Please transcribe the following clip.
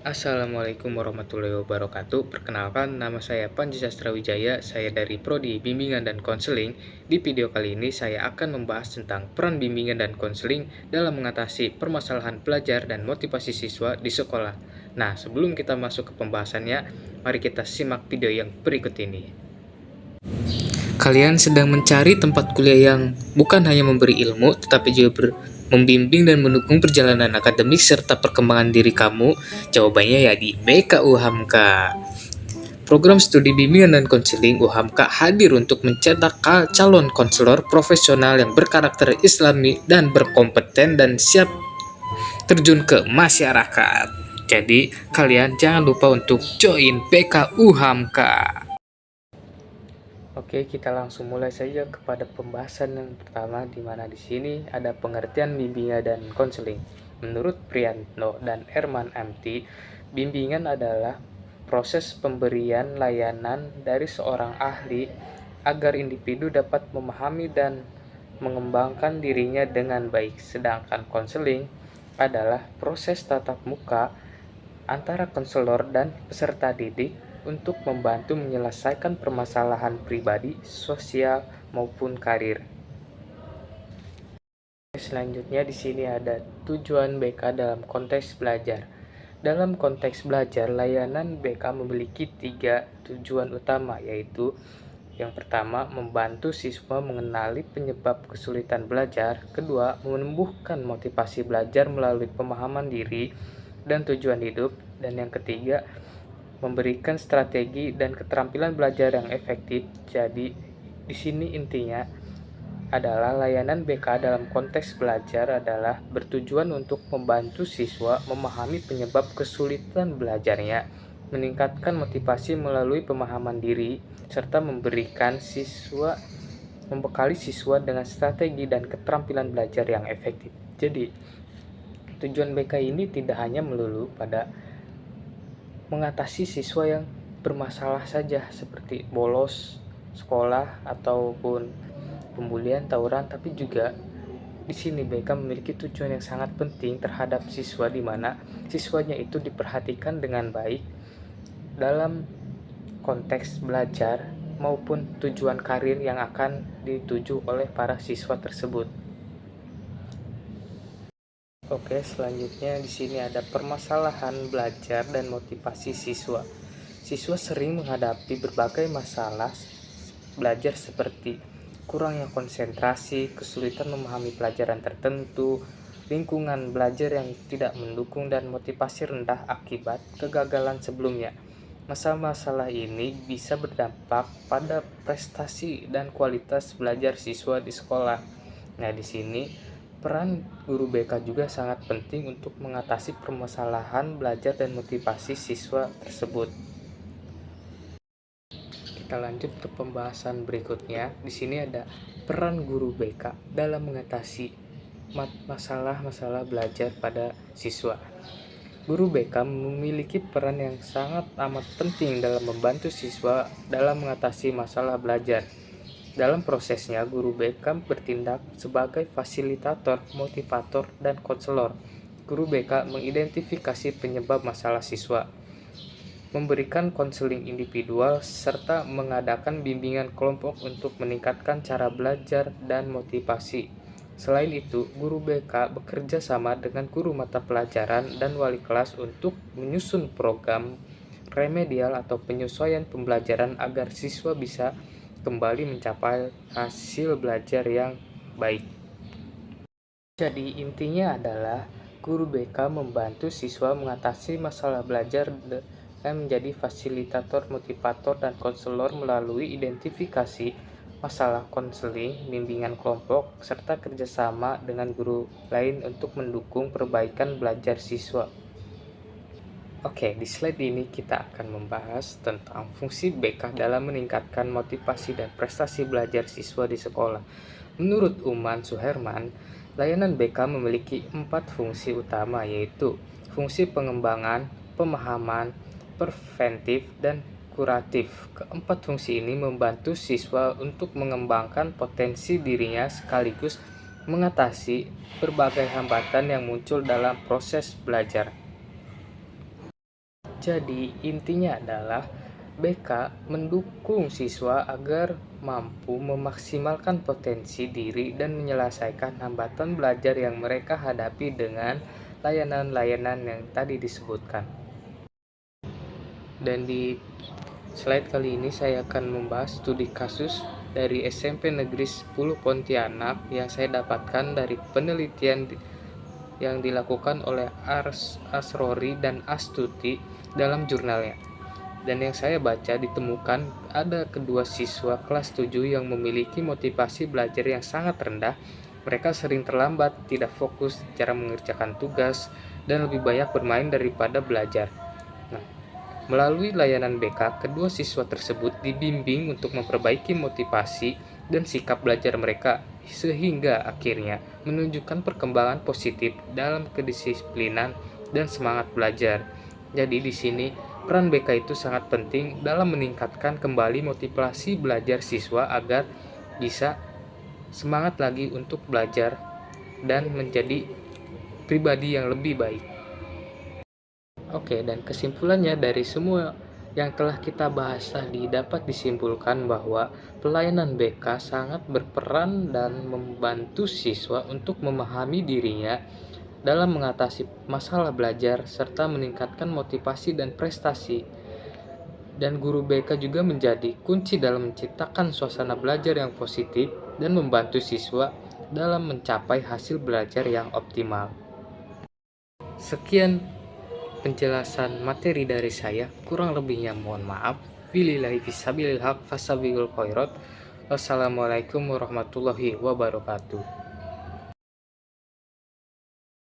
Assalamualaikum warahmatullahi wabarakatuh. Perkenalkan, nama saya Panji Sastrawijaya. Saya dari Prodi Bimbingan dan Konseling. Di video kali ini saya akan membahas tentang peran bimbingan dan konseling dalam mengatasi permasalahan pelajar dan motivasi siswa di sekolah. Nah, sebelum kita masuk ke pembahasannya, mari kita simak video yang berikut ini. Kalian sedang mencari tempat kuliah yang bukan hanya memberi ilmu, tetapi juga membimbing dan mendukung perjalanan akademik serta perkembangan diri kamu? Jawabannya ya di BKU Hamka. Program studi bimbingan dan konseling UHAMKA hadir untuk mencetak calon konselor profesional yang berkarakter islami dan berkompeten dan siap terjun ke masyarakat. Jadi, kalian jangan lupa untuk join BKU Hamka. Oke, kita langsung mulai saja kepada pembahasan yang pertama, di mana di sini ada pengertian bimbingan dan konseling. Menurut Priyanto dan Herman MT, bimbingan adalah proses pemberian layanan dari seorang ahli agar individu dapat memahami dan mengembangkan dirinya dengan baik. Sedangkan konseling adalah proses tatap muka antara konselor dan peserta didik untuk membantu menyelesaikan permasalahan pribadi, sosial, maupun karir. Selanjutnya di sini ada tujuan BK dalam konteks belajar. Dalam konteks belajar, layanan BK memiliki 3 tujuan utama, yaitu yang pertama, membantu siswa mengenali penyebab kesulitan belajar. Kedua, menumbuhkan motivasi belajar melalui pemahaman diri dan tujuan hidup. Dan yang ketiga, memberikan strategi dan keterampilan belajar yang efektif. Jadi, di sini intinya adalah layanan BK dalam konteks belajar adalah bertujuan untuk membantu siswa memahami penyebab kesulitan belajarnya, meningkatkan motivasi melalui pemahaman diri, serta membekali siswa dengan strategi dan keterampilan belajar yang efektif. Jadi, tujuan BK ini tidak hanya melulu pada mengatasi siswa yang bermasalah saja seperti bolos sekolah ataupun pembulian, tawuran, tapi juga di sini BK memiliki tujuan yang sangat penting terhadap siswa, di mana siswanya itu diperhatikan dengan baik dalam konteks belajar maupun tujuan karir yang akan dituju oleh para siswa tersebut. Oke, selanjutnya di sini ada permasalahan belajar dan motivasi siswa. Siswa sering menghadapi berbagai masalah belajar seperti kurangnya konsentrasi, kesulitan memahami pelajaran tertentu, lingkungan belajar yang tidak mendukung, dan motivasi rendah akibat kegagalan sebelumnya. Masalah-masalah ini bisa berdampak pada prestasi dan kualitas belajar siswa di sekolah. Nah, di sini peran guru BK juga sangat penting untuk mengatasi permasalahan belajar dan motivasi siswa tersebut. Kita lanjut ke pembahasan berikutnya. Di sini ada peran guru BK dalam mengatasi masalah-masalah belajar pada siswa. Guru BK memiliki peran yang sangat amat penting dalam membantu siswa dalam mengatasi masalah belajar. Dalam prosesnya, guru BK bertindak sebagai fasilitator, motivator, dan konselor. Guru BK mengidentifikasi penyebab masalah siswa, memberikan konseling individual, serta mengadakan bimbingan kelompok untuk meningkatkan cara belajar dan motivasi. Selain itu, guru BK bekerja sama dengan guru mata pelajaran dan wali kelas untuk menyusun program remedial atau penyesuaian pembelajaran agar siswa bisa kembali mencapai hasil belajar yang baik. Jadi intinya adalah guru BK membantu siswa mengatasi masalah belajar dengan menjadi fasilitator, motivator, dan konselor melalui identifikasi masalah, konseling, bimbingan kelompok, serta kerjasama dengan guru lain untuk mendukung perbaikan belajar siswa. Oke, di slide ini kita akan membahas tentang fungsi BK dalam meningkatkan motivasi dan prestasi belajar siswa di sekolah. Menurut Uman Suherman, layanan BK memiliki 4 fungsi utama, yaitu fungsi pengembangan, pemahaman, preventif, dan kuratif. Keempat fungsi ini membantu siswa untuk mengembangkan potensi dirinya sekaligus mengatasi berbagai hambatan yang muncul dalam proses belajar. Jadi intinya adalah BK mendukung siswa agar mampu memaksimalkan potensi diri dan menyelesaikan hambatan belajar yang mereka hadapi dengan layanan-layanan yang tadi disebutkan. Dan di slide kali ini saya akan membahas studi kasus dari SMP Negeri 10 Pontianak yang saya dapatkan dari penelitian yang dilakukan oleh Asrori dan Astuti dalam jurnalnya. Dan yang saya baca ditemukan ada kedua siswa kelas 7 yang memiliki motivasi belajar yang sangat rendah. Mereka sering terlambat, tidak fokus cara mengerjakan tugas, dan lebih banyak bermain daripada belajar. Nah, melalui layanan BK, kedua siswa tersebut dibimbing untuk memperbaiki motivasi dan sikap belajar mereka sehingga akhirnya menunjukkan perkembangan positif dalam kedisiplinan dan semangat belajar. Jadi di sini peran BK itu sangat penting dalam meningkatkan kembali motivasi belajar siswa agar bisa semangat lagi untuk belajar dan menjadi pribadi yang lebih baik. Oke, dan kesimpulannya dari semua yang telah kita bahas tadi dapat disimpulkan bahwa pelayanan BK sangat berperan dan membantu siswa untuk memahami dirinya dalam mengatasi masalah belajar serta meningkatkan motivasi dan prestasi. Dan guru BK juga menjadi kunci dalam menciptakan suasana belajar yang positif dan membantu siswa dalam mencapai hasil belajar yang optimal. Sekian penjelasan materi dari saya, kurang lebihnya mohon maaf. Billahi fisabilil haq fasabiqul khairat. Wassalamualaikum warahmatullahi wabarakatuh.